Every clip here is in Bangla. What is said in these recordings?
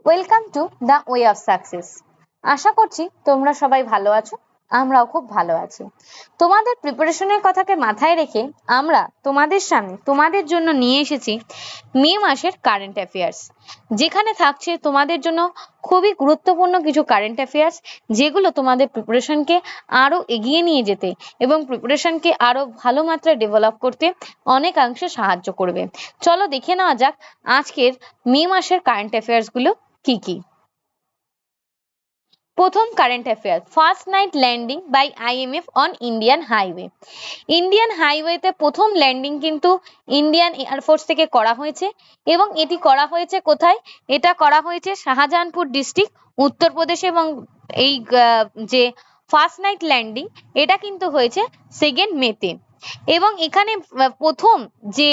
Welcome to the way of success. আশা করছি তোমরা সবাই ভালো আছো, আমরাও খুব ভালো আছি। তোমাদের প্রিপারেশনের কথাকে মাথায় রেখে আমরা তোমাদের সামনে তোমাদের জন্য নিয়ে এসেছি মে মাসের কারেন্ট অ্যাফেয়ার্স, যেখানে থাকছে তোমাদের জন্য খুবই গুরুত্বপূর্ণ কিছু কারেন্ট অ্যাফেয়ার্স, যেগুলো তোমাদের প্রিপারেশনকে আরো এগিয়ে নিয়ে যেতে এবং প্রিপারেশনকে আরো ভালো মাত্রায় ডেভেলপ করতে অনেকাংশে সাহায্য করবে। চলো দেখে নেওয়া যাক আজকের মে মাসের কারেন্ট অ্যাফেয়ার্স গুলো কি কি। প্রথম current affair, first night landing by IMF on Indian highway. Indian হাইওয়েতে প্রথম ল্যান্ডিং কিন্তু ইন্ডিয়ান এয়ারফোর্স থেকে করা হয়েছে এবং এটি করা হয়েছে কোথায়? এটা করা হয়েছে শাহজাহানপুর ডিস্ট্রিক্ট, উত্তরপ্রদেশে। এবং এই যে ফার্স্ট নাইট ল্যান্ডিং এটা কিন্তু হয়েছে 2 মেতে। এবং এখানে প্রথম যে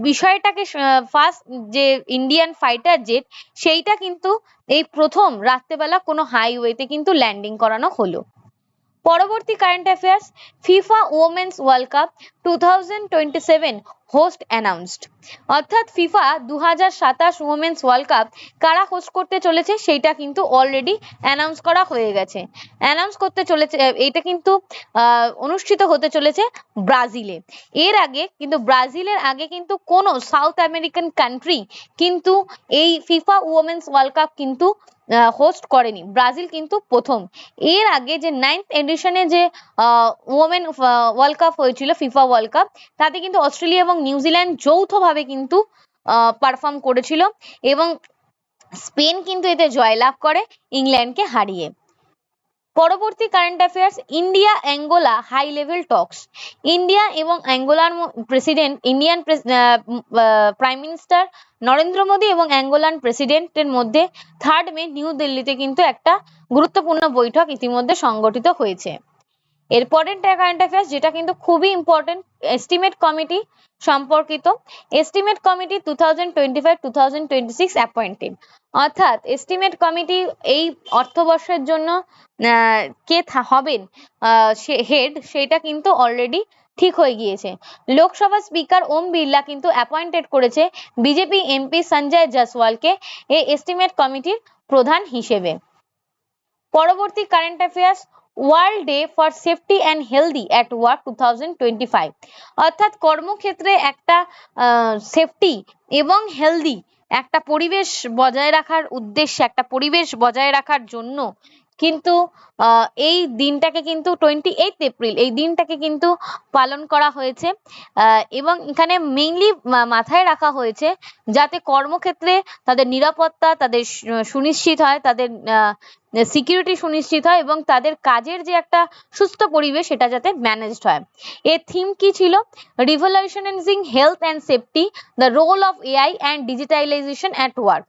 বিষয়টাকে ফার্স্ট যে ইন্ডিয়ান ফাইটার জেট, সেইটা কিন্তু এই প্রথম রাত্রেবেলা কোনো হাইওয়েতে কিন্তু ল্যান্ডিং করানো হলো। পরবর্তী current affairs, FIFA women's world cup 2027 host announced. অর্থাৎ ফিফা 2027 ওমেন্স ওয়ার্ল্ড কাপ কারা হোস্ট করতে চলেছে সেইটা কিন্তু অলরেডি অ্যানাউন্স করা হয়ে গেছে। অ্যানাউন্স করতে চলেছে, এটা কিন্তু অনুষ্ঠিত হতে চলেছে ব্রাজিলে। এর আগে কিন্তু ব্রাজিলের আগে কিন্তু কোনো সাউথ আমেরিকান কান্ট্রি কিন্তু এই ফিফা ওমেন্স ওয়ার্ল্ড কাপ কিন্তু হোস্ট করেনি, ব্রাজিল কিন্তু প্রথম। এর আগে যে 9th এডিশনে যে ওমেন ওয়ার্ল্ড কাপ হয়েছিল, ফিফা ওয়ার্ল্ড কাপ, তাতে কিন্তু অস্ট্রেলিয়া এবং নিউজিল্যান্ড যৌথভাবে কিন্তু পারফর্ম করেছিল এবং স্পেন কিন্তু এতে জয়লাভ করে ইংল্যান্ডকে হারিয়ে। পরবর্তী current affairs, India Angola high level talks. India এবং অ্যাঙ্গোলার president, Indian prime minister Narendra Modi এবং অ্যাঙ্গোলান প্রেসিডেন্টের মধ্যে 3 মে নিউ দিল্লিতে কিন্তু একটা গুরুত্বপূর্ণ বৈঠক ইতিমধ্যে সংগঠিত হয়েছে। এরপরের কারেন্ট অ্যাফেয়ার্স যেটা কিন্তু খুবই ইম্পর্টেন্ট, এস্টিমেট কমিটি সম্পর্কিত। Estimate committee 2025-2026 appointed. অর্থাৎ এস্টিমেট কমিটি এই অর্থবর্ষের জন্য কে হবেন হেড, সেটা কিন্তু অলরেডি ঠিক হয়ে গিয়েছে। লোকসভা স্পিকার ওম বিড়লা কিন্তু অ্যাপয়েন্টেড করেছে বিজেপি এমপি সঞ্জয় জয়সওয়ালকে এই এস্টিমেট কমিটির প্রধান হিসেবে। পরবর্তী current affairs, world day for safety and healthy at work 2025। অর্থাৎ কর্মক্ষেত্রে একটা সেফটি এবং হেলদি একটা পরিবেশ বজায় রাখার উদ্দেশ্যে, একটা পরিবেশ বজায় রাখার জন্য কিন্তু এই দিনটাকে কিন্তু 28 এপ্রিল এই দিনটাকে কিন্তু পালন করা হয়েছে। এবং এখানে মেইনলি মাথায় রাখা হয়েছে যাতে কর্মক্ষেত্রে তাদের নিরাপত্তা তাদের সুনিশ্চিত হয়, তাদের সিকিউরিটি সুনিশ্চিত হয় এবং তাদের কাজের যে একটা সুস্থ পরিবেশ সেটা যাতে ম্যানেজড হয়। এর থিম কি ছিল? Revolutionising health and safety, the role of AI and digitalisation at work.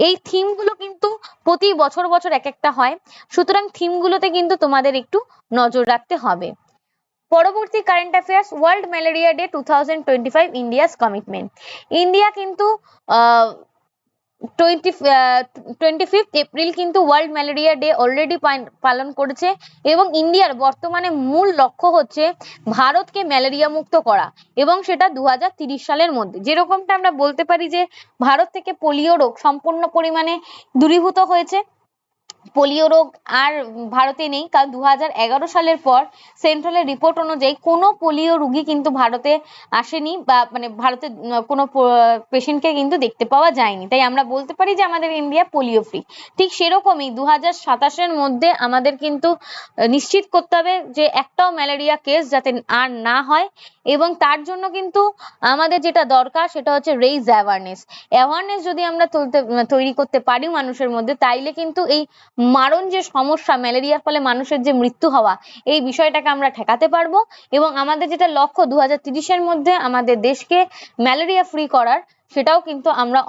এই থিমগুলো কিন্তু প্রতি বছর বছর এক একটা হয়, সুতরাং থিমগুলোতে কিন্তু তোমাদের একটু নজর রাখতে হবে। পরবর্তী current affairs, world malaria day 2025 India's commitment. India কিন্তু 25 এপ্রিল কিন্তু ওয়ার্ল্ড ম্যালেরিয়া ডে অলরেডি পালন করেছে এবং ইন্ডিয়ার বর্তমানে মূল লক্ষ্য হচ্ছে ভারতকে ম্যালেরিয়া মুক্ত করা এবং সেটা 2030 সালের মধ্যে। যেরকমটা আমরা বলতে পারি যে ভারত থেকে পোলিও রোগ সম্পূর্ণ পরিমাণে দূরীভূত হয়েছে, পোলিও রোগ আর ভারতে নেই, কারণ 2011 সালের পর সেন্ট্রালের রিপোর্ট অনুযায়ী কোনো পোলিও রোগী কিন্তু ভারতে আসেনি বা মানে ভারতে কোনো পেশেন্টকে কিন্তু দেখতে পাওয়া যায়নি। তাই আমরা বলতে পারি যে আমাদের ইন্ডিয়া পোলিও ফ্রি। ঠিক সেরকমই 2027-এর মধ্যে আমাদের কিন্তু নিশ্চিত করতে হবে যে একটাও ম্যালেরিয়া কেস যাতে আর না হয় এবং তার জন্য কিন্তু আমাদের যেটা দরকার সেটা হচ্ছে রেইজ অ্যাওয়ারনেস যদি আমরা তৈরি করতে পারি মানুষের মধ্যে, তাইলে কিন্তু এই মারণ যে সমস্যা ম্যালেরিয়ার ফলে মানুষের যে মৃত্যু হওয়া, এই বিষয়টাকে আমরা ঠেকাতে পারবো এবং আমাদের যেটা লক্ষ্য 2030-এর মধ্যে আমাদের দেশকে ম্যালেরিয়া ফ্রি করার, সেটাও কিন্তু আমরা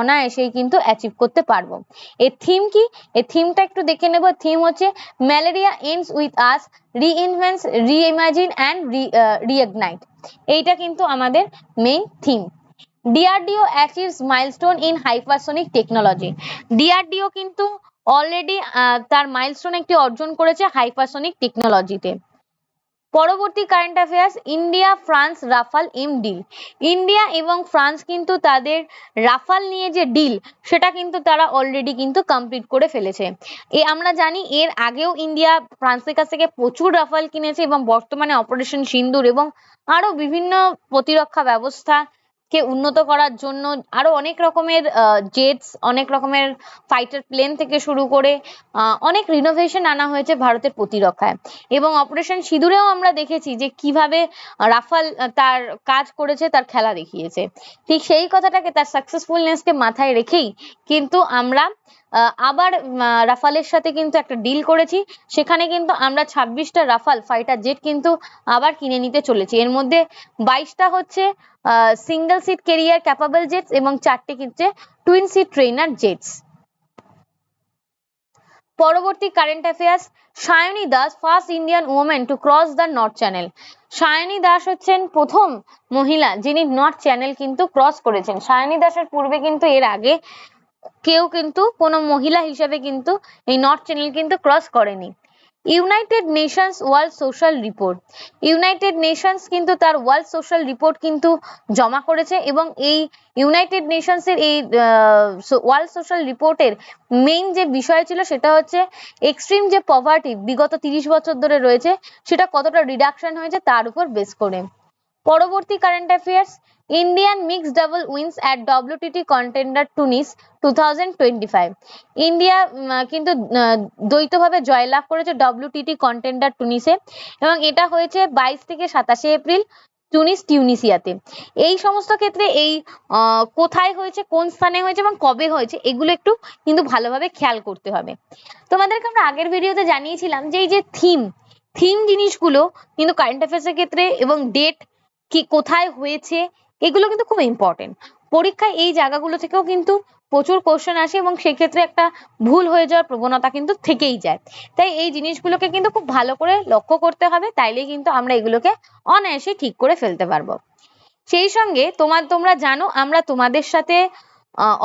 অনায়াসেই কিন্তু অ্যাচিভ করতে পারবো। এর থিম কি? এই থিমটা একটু দেখে নেব। থিম হচ্ছে malaria ends with us, reinvents, reimagine and reignite. এইটা কিন্তু আমাদের main theme. DRDO achieves milestone in hypersonic technology. DRDO কিন্তু অলরেডি তার মাইলস্টোন একটি অর্জন করেছে হাইপারসনিক টেকনোলজিতে। পরবর্তী current affairs, India France Rafale M deal. India এবং ফ্রান্স কিন্তু তাদের রাফাল নিয়ে যে ডিল সেটা কিন্তু তারা অলরেডি কিন্তু কমপ্লিট করে ফেলেছে। আমরা জানি এর আগেও ইন্ডিয়া ফ্রান্সের কাছ থেকে প্রচুর রাফাল কিনেছে এবং বর্তমানে অপারেশন সিন্দুর এবং আরো বিভিন্ন প্রতিরক্ষা ব্যবস্থা কে উন্নত করার জন্য আরো অনেক রকমের জেটস, অনেক রকমের ফাইটার প্লেন থেকে শুরু করে অনেক রিনোভেশন আনা হয়েছে ভারতের প্রতিরক্ষায়। এবং অপারেশন সিঁদুরেও আমরা দেখেছি যে কিভাবে রাফাল তার কাজ করেছে, তার খেলা দেখিয়েছে। ঠিক সেই কথাটাকে, তার সাকসেসফুলনেসকে মাথায় রেখেই কিন্তু আমরা আবার রাফালের সাথে কিন্তু একটা ডিল করেছি। সেখানে কিন্তু আমরা 26টা রাফাল ফাইটার জেট কিন্তু আবার কিনে নিতে চলেছি। এর মধ্যে 22টা হচ্ছে single seat carrier capable jets এবং 4টে হচ্ছে টুইন সিট ট্রেনার জেটস। পরবর্তী current affairs, Sayani Das first Indian women to cross the North Channel. Sayani Das হচ্ছেন প্রথম মহিলা যিনি নর্থ চ্যানেল কিন্তু ক্রস করেছেন। সায়নী দাসের পূর্বে কিন্তু এর আগে কেউ কিন্তু কোনো মহিলা হিসেবে কিন্তু এই নর্থ চ্যানেল কিন্তু ক্রস করেনি। United Nations world social report. United Nations কিন্তু তার ওয়ার্ল্ড সোশ্যাল রিপোর্ট কিন্তু জমা করেছে এবং এই ইউনাইটেড নেশনসের এই ওয়ার্ল্ড সোশ্যাল রিপোর্টের মেইন যে বিষয় ছিল সেটা হচ্ছে এক্সট্রিম যে পভার্টি বিগত 30 বছর ধরে রয়েছে সেটা কতটা রিডাকশন হয়েছে তার উপর বেস করে। পরবর্তী current affairs, Indian mixed double wins at WTT contender Tunis 2025। India কিন্তু দ্বৈতভাবে জয়লাভ করেছে ডব্লিউটিটি কন্টেন্ডার টুনিসে এবং এটা হয়েছে 22 থেকে 27 এপ্রিল টিউনিসিয়াতে। এই সমস্ত ক্ষেত্রে এই কোথায় হয়েছে, কোন স্থানে হয়েছে এবং কবে হয়েছে এগুলো একটু কিন্তু ভালোভাবে খেয়াল করতে হবে। তোমাদেরকে আমরা আগের ভিডিওতে জানিয়েছিলাম যে এই যে থিম জিনিসগুলো কিন্তু কারেন্ট অ্যাফেয়ার্সের ক্ষেত্রে এবং ডেট কি কোথায় হয়েছে এগুলো কিন্তু খুব ইম্পর্টেন্ট। পরীক্ষায় এই জায়গাগুলো থেকেও কিন্তু প্রচুর কোশ্চেন আসে এবং সেক্ষেত্রে একটা ভুল হয়ে যাওয়ার প্রবণতা কিন্তু থেকেই যায়। তাই এই জিনিসগুলোকে কিন্তু খুব ভালো করে লক্ষ্য করতে হবে, তাইলেই কিন্তু আমরা এগুলোকে অনায়াসে ঠিক করে ফেলতে পারবো। সেই সঙ্গে তোমরা জানো আমরা তোমাদের সাথে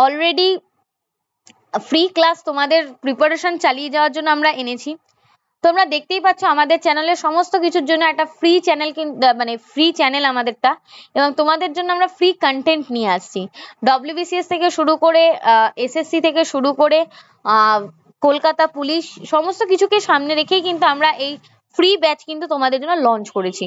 অলরেডি ফ্রি ক্লাস তোমাদের প্রিপারেশন চালিয়ে যাওয়ার জন্য আমরা এনেছি। তোমরা দেখতেই পাচ্ছ আমাদের চ্যানেলের সমস্ত কিছুর জন্য একটা ফ্রি চ্যানেল, মানে ফ্রি চ্যানেল আমাদেরটা, এবং তোমাদের জন্য আমরা ফ্রি কন্টেন্ট নিয়ে আসছি। ডব্লিউবিসিএস থেকে শুরু করে এসএসসি থেকে শুরু করে কলকাতা পুলিশ সমস্ত কিছুকে সামনে রেখেই কিন্তু আমরা এই ফ্রি ব্যাচ কিন্তু তোমাদের জন্য লঞ্চ করেছি,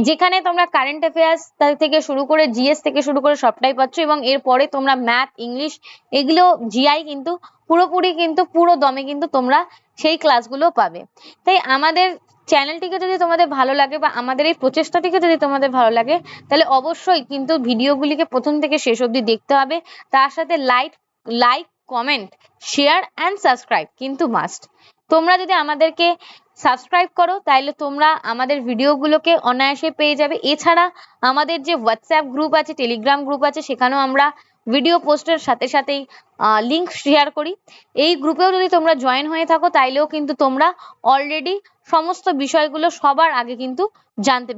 যেখানে তোমরা কারেন্ট অ্যাফেয়ার্স থেকে শুরু করে জিএস থেকে শুরু করে সবটাই পাচ্ছ এবং এরপরে তোমরা ম্যাথ, ইংলিশ, এগুলো জিআই কিন্তু পুরোপুরি কিন্তু পুরো দমে কিন্তু তোমরা সেই ক্লাসগুলো পাবে। তাই আমাদের চ্যানেলটিকে যদি তোমাদের ভালো লাগে বা আমাদের এই প্রচেষ্টাটিকে যদি তোমাদের ভালো লাগে তাহলে অবশ্যই কিন্তু ভিডিওগুলিকে প্রথম থেকে শেষ অবধি দেখতে হবে। তার সাথে like comment share and subscribe কিন্তু মাস্ট। তোমরা যদি আমাদেরকে সাবস্ক্রাইব করো তাহলে তোমরা আমাদের ভিডিওগুলোকে অনায়াসে পেয়ে যাবে। এছাড়া আমাদের যে হোয়াটসঅ্যাপ গ্রুপ আছে, টেলিগ্রাম গ্রুপ আছে, সেখানেও আমরা ভিডিও পোস্টের সাথে সাথেই লিঙ্ক শেয়ার করি। এই গ্রুপেও যদি তোমরা জয়েন হয়ে থাকো তাইলেও কিন্তু তোমরা অলরেডি সমস্ত বিষয়গুলো সবার আগে কিন্তু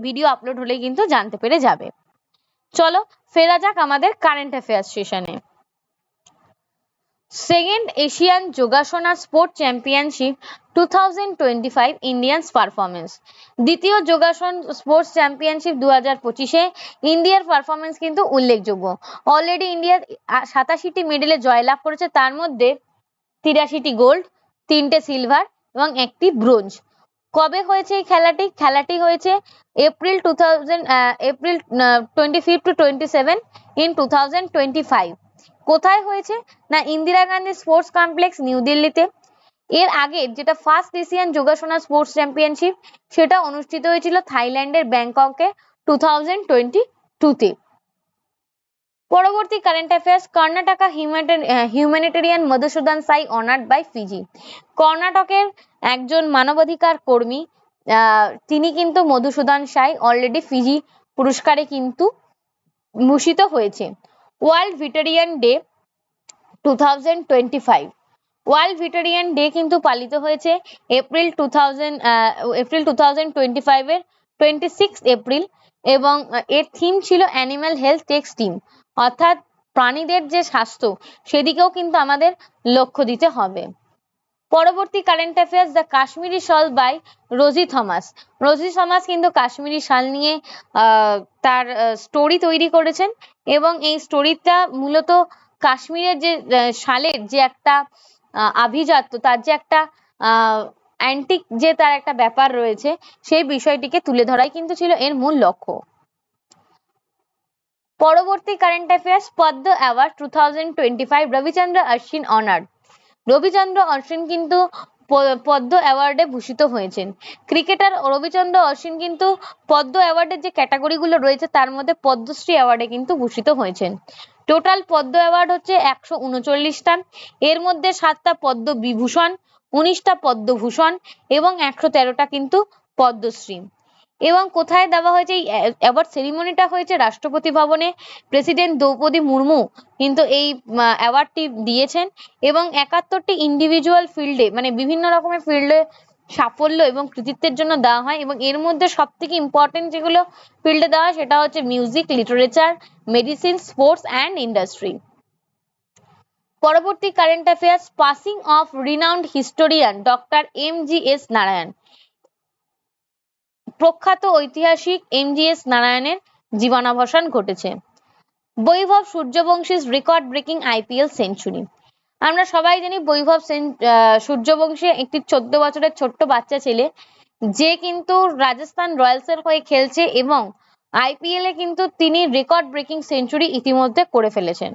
ভিডিও আপলোড হলেই কিন্তু জানতে পেরে যাবে। চলো ফেরা যাক আমাদের কারেন্ট অ্যাফেয়ার্স সেশনে। Second Asian Yogasana sport championship 2025 Indians performance. দ্বিতীয় যোগাসন স্পোর্টস চ্যাম্পিয়নশিপ 2025-এ ইন্ডিয়ার পারফরমেন্স কিন্তু উল্লেখযোগ্য। অলরেডি ইন্ডিয়া 87টি মেডেলে জয়লাভ করেছে, তার মধ্যে 83টি গোল্ড, 3টে সিলভার এবং 1টি ব্রোঞ্জ। কবে হয়েছে এই খেলাটি হয়েছে এপ্রিল 25 to 27 in 2025। কোথায় হয়েছে না Indira Gandhi sports complex, new দিল্লিতে। এর আগে যেটা first Asian Yogasana sports championship সেটা অনুষ্ঠিত হয়েছিল থাইল্যান্ডের ব্যাংককে 2022-তে। পরবর্তী current affairs, Karnataka humanitarian Madhusudan Sai honoured by Fiji. কর্ণাটকের একজন মানবাধিকার কর্মী তিনি কিন্তু মধুসূদন সাই অলরেডি ফিজি পুরস্কারে কিন্তু ভূষিত হয়েছে। World veterinary day 2025। World veterinary day কিন্তু পালিত হয়েছে এপ্রিল 2025-এর 26 এপ্রিল এবং এর থিম ছিল অ্যানিম্যাল হেলথ টেক্স টিম, অর্থাৎ প্রাণীদের যে স্বাস্থ্য সেদিকেও কিন্তু আমাদের লক্ষ্য দিতে হবে। পরবর্তী current affairs, the Kashmiri shawl by Rosie Thomas. Rosie Thomas কিন্তু কাশ্মীরি শাল নিয়ে তার স্টোরি তৈরি করেছেন এবং এই স্টোরিটা মূলত কাশ্মীরের যে শালের যে একটা আভিজাত্য, তার যে একটা অ্যান্টিক যে তার একটা ব্যাপার রয়েছে, সেই বিষয়টিকে তুলে ধরাই কিন্তু ছিল এর মূল লক্ষ্য। পরবর্তী কারেন্ট অ্যাফেয়ার্স, পদ্ম অ্যাওয়ার্ড 2025 রবিচন্দ্র অশ্বিন অনার্ড। রবিচন্দ্র অশ্বিন কিন্তু পদ্ম অ্যাওয়ার্ডে ভূষিত হয়েছেন। ক্রিকেটার রবিচন্দ্র অশ্বিন কিন্তু পদ্ম অ্যাওয়ার্ডের যে ক্যাটাগরিগুলো রয়েছে তার মধ্যে পদ্মশ্রী অ্যাওয়ার্ডে কিন্তু ভূষিত হয়েছেন। টোটাল পদ্ম অ্যাওয়ার্ড হচ্ছে 139টা, এর মধ্যে 7টা পদ্ম বিভূষণ, 19টা পদ্মভূষণ এবং 113টা কিন্তু পদ্মশ্রী। এবং কোথায় দেওয়া হয়েছে এই অ্যাওয়ার্ড সেরিমনিটা হয়েছে রাষ্ট্রপতি ভবনে। প্রেসিডেন্ট দ্রৌপদী মুর্মু কিন্তু এই অ্যাওয়ার্ডটি দিয়েছেন এবং 71টি ইন্ডিভিজুয়াল ফিল্ডে, মানে বিভিন্ন রকমের ফিল্ডে সাফল্য এবং কৃতিত্বের জন্য দেওয়া হয় এবং এর মধ্যে সব থেকে ইম্পর্টেন্ট যেগুলো ফিল্ডে দেওয়া হয় সেটা হচ্ছে music, literature, medicine, sports and industry. পরবর্তী current affairs, passing of renowned historian doctor MGS Narayan. প্রখ্যাত ঐতিহাসিক MGS নারায়ণের জীবনাবসান ঘটেছে। বৈভব সূর্যবংশীর রেকর্ড ব্রেকিং IPL সেঞ্চুরি। আমরা সবাই জানি বৈভব সূর্যবংশী একটি 14 বছরের ছোট্ট বাচ্চা ছেলে, যে কিন্তু রাজস্থান রয়্যালসের হয়ে খেলছে এবং IPL এ কিন্তু তিনি রেকর্ড ব্রেকিং সেঞ্চুরি ইতিমধ্যে করে ফেলেছেন।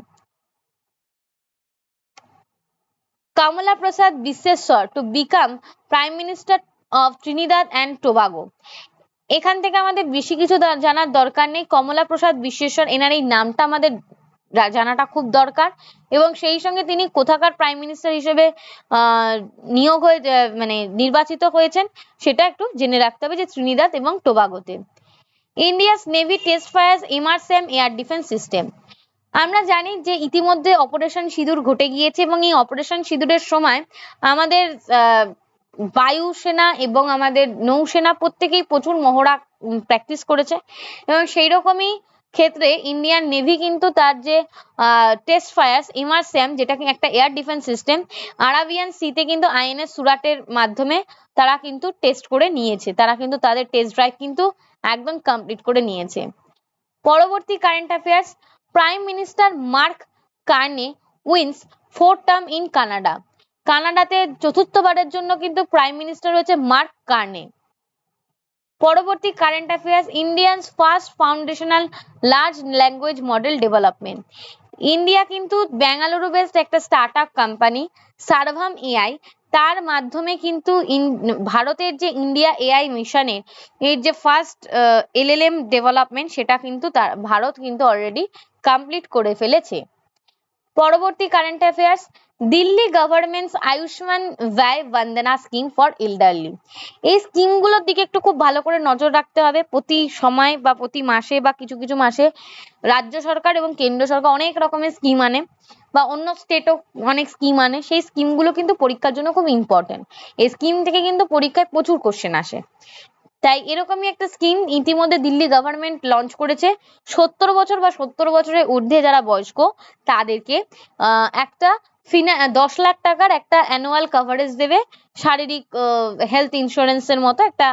Kamla Persad Bissessar to become prime minister of Trinidad and Tobago. এখান থেকে আমাদের বেশি কিছু জানার দরকার নেই। কমলা প্রসাদ বিশ্বেশ্বর, এনার এই নামটা আমাদের জানাটা খুব দরকার এবং সেই সঙ্গে তিনি কোথাকার প্রাইম মিনিস্টার হিসেবে নিয়োগ হয়ে মানে নির্বাচিত হয়েছেন সেটা একটু জেনে রাখতে হবে, যে ত্রিনিদাদ এবং টোবাগোতে। India's navy test fires MRCM air defence system. আমরা জানি যে ইতিমধ্যে অপারেশন সিঁদুর ঘটে গিয়েছে এবং এই অপারেশন সিঁদুরের সময় আমাদের বায়ুসেনা এবং আমাদের নৌসেনা প্রত্যেকেই প্রচুর মহড়া প্র্যাকটিস করেছে এবং সেই রকমই ক্ষেত্রে ইন্ডিয়ান নেভি কিন্তু তার যে টেস্ট ফায়ার্স এমআরসিএম, যেটা একটা এয়ার ডিফেন্স সিস্টেম, আরাবিয়ান সিতে কিন্তু INS সুরাটের মাধ্যমে তারা কিন্তু টেস্ট করে নিয়েছে। তারা কিন্তু তাদের টেস্ট ড্রাইভ কিন্তু একদম কমপ্লিট করে নিয়েছে। পরবর্তী current affairs, prime minister Mark Carney wins 4th term in Canada. কানাডাতে চতুর্থবারের জন্য কিন্তু প্রাইম মিনিস্টার হয়েছে মার্ক কার্নে। পরবর্তী current affairs, India's first foundational large language model development. India কিন্তু বেঙ্গালুরু বেসড একটা স্টার্টআপ কোম্পানি সার্ভাম AI, তার মাধ্যমে কিন্তু ভারতের যে ইন্ডিয়া AI মিশনের এর যে ফার্স্ট LLM ডেভেলপমেন্ট সেটা কিন্তু ভারত কিন্তু অলরেডি কমপ্লিট করে ফেলেছে। পরবর্তী current affairs, Delhi government's Ayushman Vay Vandana scheme for elderly. এই স্কিমগুলোর দিকে একটু খুব ভালো করে নজর রাখতে হবে। প্রতি সময় বা প্রতি মাসে বা কিছু কিছু মাসে রাজ্য সরকার এবং কেন্দ্র সরকার অনেক রকমের স্কিম আনে বা অন্য স্টেটও অনেক স্কিম আনে। সেই স্কিমগুলো কিন্তু পরীক্ষার জন্য খুব ইম্পর্টেন্ট। এই স্কিম থেকে কিন্তু পরীক্ষায় প্রচুর কোশ্চেন আসে। তাই এরকমই একটা স্কিম ইতিমধ্যে দিল্লি গভর্নমেন্ট লঞ্চ করেছে। 70 বছর বা 70 বছরের ঊর্ধ্বে যারা বয়স্ক তাদেরকে একটা 10 লাখ টাকার একটা অ্যানুয়াল কভারেজ দেবে, শারীরিক হেলথ ইন্স্যুরেন্সের মতো একটা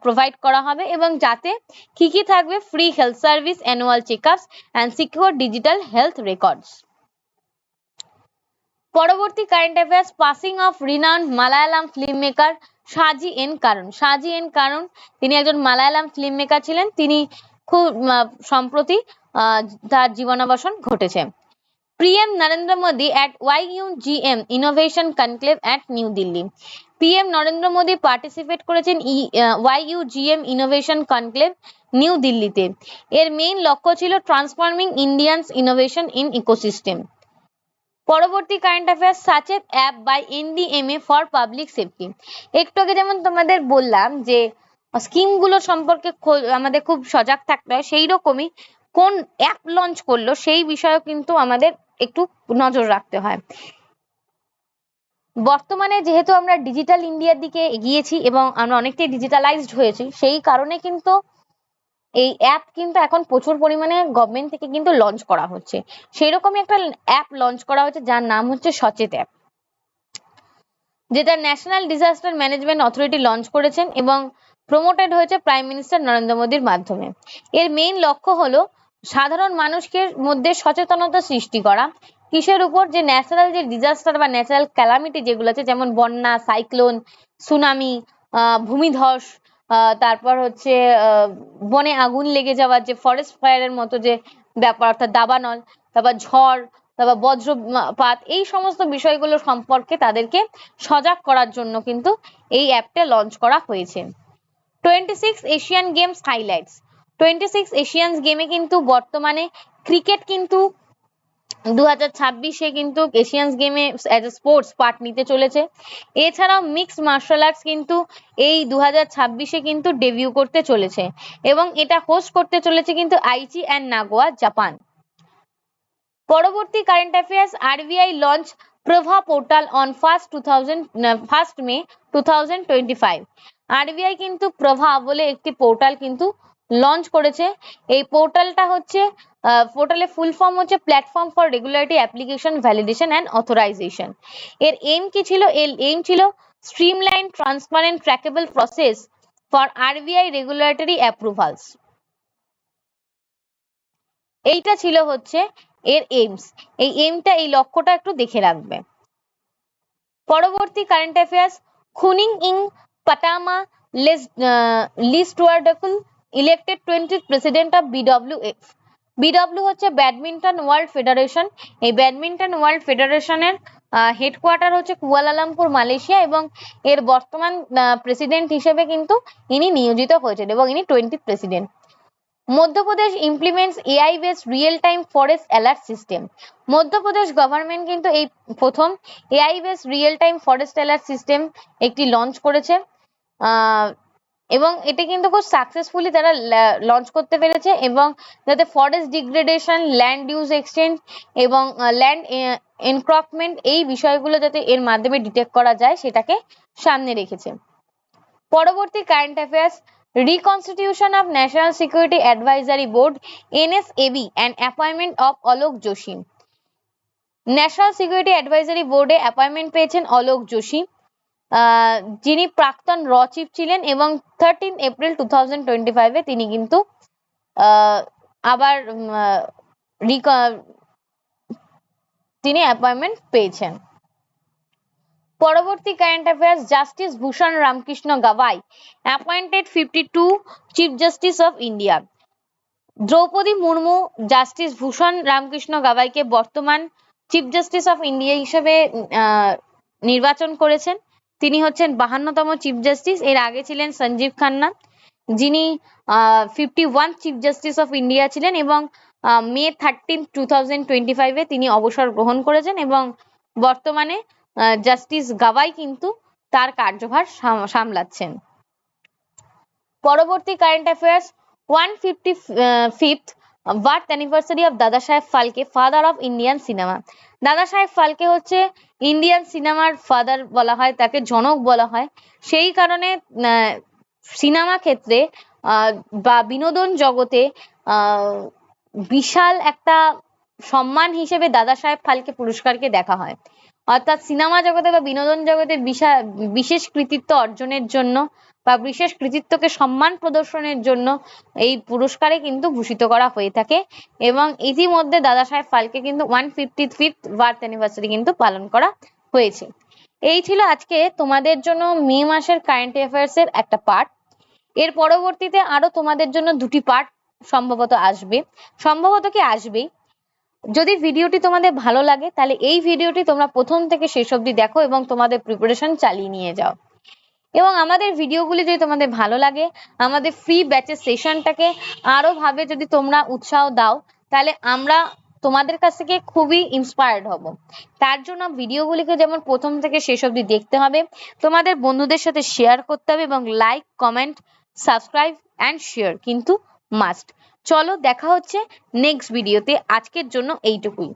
প্রোভাইড করা হবে এবং যাতে কি কি থাকবে, free health service, annual checkups and secure digital health records. পরবর্তী current affairs, passing of renowned Malayalam film maker Shaji N Karun. Shaji N কারণ তিনি একজন মালায়ালাম ফিল্ম মেকার ছিলেন। তিনি খুব সম্প্রতি তার জীবনাবসান ঘটেছে। PM Narendra Modi at YUGM innovation conclave at new Delhi. PM Narendra Modi participate করেছেন YUGM ইনোভেশন কনক্লেভ নিউ দিল্লিতে। এর মেইন লক্ষ্য ছিল transforming India's innovation in ecosystem. পরবর্তী current affairs, Sachet app by NDMA for public safety. একটু আগে যেমন তোমাদের বললাম যে স্কিমগুলো সম্পর্কে আমাদের খুব সজাগ থাকতে হয়, সেই রকমই কোন অ্যাপ লঞ্চ করলো সেই বিষয়ে কিন্তু আমাদের একটু নজর রাখতে হয়। বর্তমানে যেহেতু আমরা ডিজিটাল ইন্ডিয়ার দিকে এগিয়েছি এবং আমরা অনেকটাই ডিজিটালাইজড হয়েছি, সেই কারণে কিন্তু এই অ্যাপ কিন্তু এখন প্রচুর পরিমাণে গভর্নমেন্ট থেকে কিন্তু লঞ্চ করা হচ্ছে। সেই রকমই একটা অ্যাপ লঞ্চ করা হচ্ছে যার নাম হচ্ছে সচেত অ্যাপ। যেটা national disaster management authority launch করেছেন এবং প্রমোটেড হয়েছে প্রাইম মিনিস্টার নরেন্দ্র মোদীর মাধ্যমে। এর মেইন লক্ষ্য হলো সাধারণ মানুষের মধ্যে সচেতনতা সৃষ্টি করা কিসের উপর, যে ন্যাচারাল যে ডিজাস্টার বা ন্যাচারাল ক্যালামিটি যেগুলো আছে, যেমন বন্যা, সাইক্লোন, সুনামি, ভূমিধস, তারপর হচ্ছে বনে আগুন লেগে যাওয়ার যে ফরেস্ট ফায়ারের মতো যে ব্যাপার, অর্থাৎ দাবানল, তারপর ঝড়, তারপর বজ্রপাত, এই সমস্ত বিষয়গুলো সম্পর্কে তাদেরকে সজাগ করার জন্য কিন্তু এই অ্যাপটা লঞ্চ করা হয়েছে। 26 এশিয়ান গেমস হাইলাইটস। 26 এশিয়ান গেমে কিন্তু বর্তমানে ক্রিকেট কিন্তু 2026-এ কিন্তু এশিয়ান গেমে অ্যাজ এ স্পোর্টস পার্ট নিতে চলেছে। এছাড়াও মিক্সড মার্শাল আর্টস কিন্তু এই 2026-এ কিন্তু ডেবিউ করতে চলেছে এবং এটা হোস্ট করতে চলেছে কিন্তু আইচি অ্যান্ড নাগোয়া, জাপান। পরবর্তী current affairs, RBI launch Prabha portal on 1 May 2025। RBI কিন্তু প্রভা বলে একটি পোর্টাল কিন্তু লঞ্চ করেছে। এই পোর্টালটা হচ্ছে পোর্টালের ফুল ফর্ম হচ্ছে platform for regulatory application validation and authorisation. এর এইম কি ছিল? এর এইম ছিল streamline transparent trackable process for RBI regulatory approvals. এইটা ছিল হচ্ছে এর এইমস। এই এইমটা, এই লক্ষ্যটা একটু দেখে রাখবে। পরবর্তী current affairs, Khunying Patama Leeswadtrakul elected 20th president of BWF. BW হচ্ছে ব্যাডমিন্টন ওয়ার্ল্ড ফেডারেশন। এই ব্যাডমিন্টন ওয়ার্ল্ড ফেডারেশনের হেডকোয়ার্টার হচ্ছে কুয়ালালামপুর, মালয়েশিয়া, এবং এর বর্তমান প্রেসিডেন্ট হিসেবে কিন্তু ইনি নিয়োজিত হয়েছেন এবং ইনি 20th president. Madhya Pradesh implements AI based real time forest alert system. Madhya Pradesh government কিন্তু এই প্রথম AI based real time forest alert system একটি লঞ্চ করেছে এবং এটা কিন্তু খুব সাকসেসফুলি তারা লঞ্চ করতে পেরেছে, এবং যাতে forest degradation, land use exchange এবং ল্যান্ড এনক্রচমেন্ট, এই বিষয়গুলো যাতে এর মাধ্যমে ডিটেক্ট করা যায় সেটাকে সামনে রেখেছে। পরবর্তী current affairs, reconstitution of National Security Advisory Board NSAB and appointment of Alok Joshi. National security advisory বোর্ডে অ্যাপয়েন্টমেন্ট পেয়েছেন অলোক যোশী, যিনি প্রাক্তন র চিফ ছিলেন এবং 13 এপ্রিল 2025-এ তিনি কিন্তু আবার তিনি অ্যাপয়েন্টমেন্ট পেয়েছেন। পরবর্তী current affairs, justice Bhushan Ramkrishna Gavai appointed 52 chief justice of India. Droupadi Murmu justice Bhushan Ramkrishna গাভাইকে বর্তমান চিফ জাস্টিস অফ ইন্ডিয়া হিসেবে নির্বাচন করেছেন। তিনি হচ্ছেন 52তম চিফ জাস্টিস। এর আগে ছিলেন সঞ্জীব খান্না, যিনি 51 চিফ জাস্টিস অফ ইন্ডিয়া ছিলেন এবং মে 13, 2025-এ তিনি অবসর গ্রহণ করেছেন এবং বর্তমানে জাস্টিস গাভাই কিন্তু তার কার্যভার সামলাচ্ছেন। পরবর্তী current affairs, 155th birth anniversary of দাদা সাহেব Phalke, father of Indian cinema. দাদা সাহেব ফালকে হচ্ছে ইন্ডিয়ান সিনেমার ফাদার বলা হয়, তাকে জনক বলা হয়। সেই কারণে সিনেমা ক্ষেত্রে বা বিনোদন জগতে বিশাল একটা সম্মান হিসেবে দাদা সাহেব ফালকে পুরস্কারকে দেখা হয়। অর্থাৎ সিনেমা জগতে বা বিনোদন জগতে বিশেষ কৃতিত্ব অর্জনের জন্য বা বিশেষ কৃতিত্বকে সম্মান প্রদর্শনের জন্য এই পুরস্কারে কিন্তু ভূষিত করা হয়ে থাকে এবং ইতিমধ্যে দাদা সাহেব ফালকে কিন্তু 155th বার্থ অ্যানিভার্সারি কিন্তু পালন করা হয়েছে। এই ছিল আজকে তোমাদের জন্য মে মাসের কারেন্ট অ্যাফেয়ার্স এর একটা পার্ট। এর পরবর্তীতে আরো তোমাদের জন্য দুটি পার্ট সম্ভবত আসবে, সম্ভবত কি আসবেই। যদি ভিডিওটি তোমাদের ভালো লাগে তাহলে এই ভিডিওটি তোমরা প্রথম থেকে শেষ অবধি দেখো এবং তোমাদের প্রিপারেশন চালিয়ে নিয়ে যাও। এবং আমাদের ভিডিওগুলি যদি তোমাদের ভালো লাগে, আমাদের ফ্রি ব্যাচের সেশনটাকে আরো ভাবে যদি তোমরা উৎসাহ দাও, তাহলে আমরা তোমাদের কাছ থেকে খুবই ইন্সপায়ার্ড হব। তার জন্য ভিডিওগুলিকে যেমন প্রথম থেকে শেষ অবধি দেখতে হবে, তোমাদের বন্ধুদের সাথে শেয়ার করতে হবে এবং like, comment, subscribe and share কিন্তু মাস্ট। চলো দেখা হচ্ছে নেক্সট ভিডিওতে। আজকের জন্য এইটুকুই।